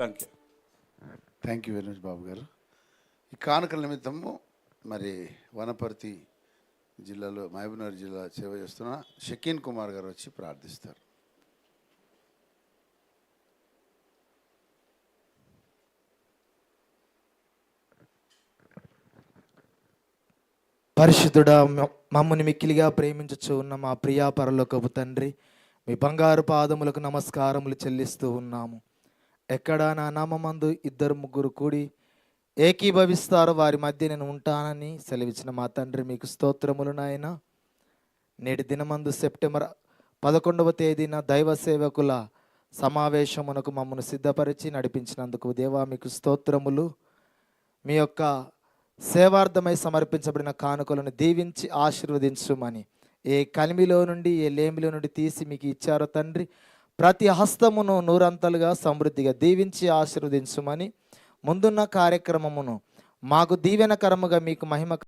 Thank you very much బాబు గారు. ఈ కానుకల నిమిత్తము మరి వనపర్తి జిల్లాలో మహబూబ్నగర్ జిల్లా సేవ చేస్తున్న షకీన్ కుమార్ గారు వచ్చి ప్రార్థిస్తారు. పరిశుద్ధుడా, మమ్మల్ని మిక్కిలిగా ప్రేమించుచు ఉన్న మా ప్రియా పరలోకపు తండ్రి, మీ బంగారు పాదములకు నమస్కారములు చెల్లిస్తూ ఉన్నాము. ఎక్కడ నా నామందు ఇద్దరు ముగ్గురు కూడి ఏకీభవిస్తారో వారి మధ్య నేను ఉంటానని సెలవిచ్చిన మా తండ్రి మీకు స్తోత్రములు నాయన. నేటి దినమందు సెప్టెంబర్ 11వ తేదీన దైవ సేవకుల సమావేశమునకు మమ్మల్ని సిద్ధపరిచి నడిపించినందుకు దేవా మీకు స్తోత్రములు. మీ యొక్క సేవార్థమై సమర్పించబడిన కానుకలను దీవించి ఆశీర్వదించుమని, ఏ కలిమిలో నుండి ఏ లేమిలో నుండి తీసి మీకు ఇచ్చారో తండ్రి, ప్రతి హస్తమును నూరంతలుగా సమృద్ధిగా దీవించి ఆశీర్వదించుమని, ముందున్న కార్యక్రమమును మాకు దీవెనకరముగా మీకు మహిమ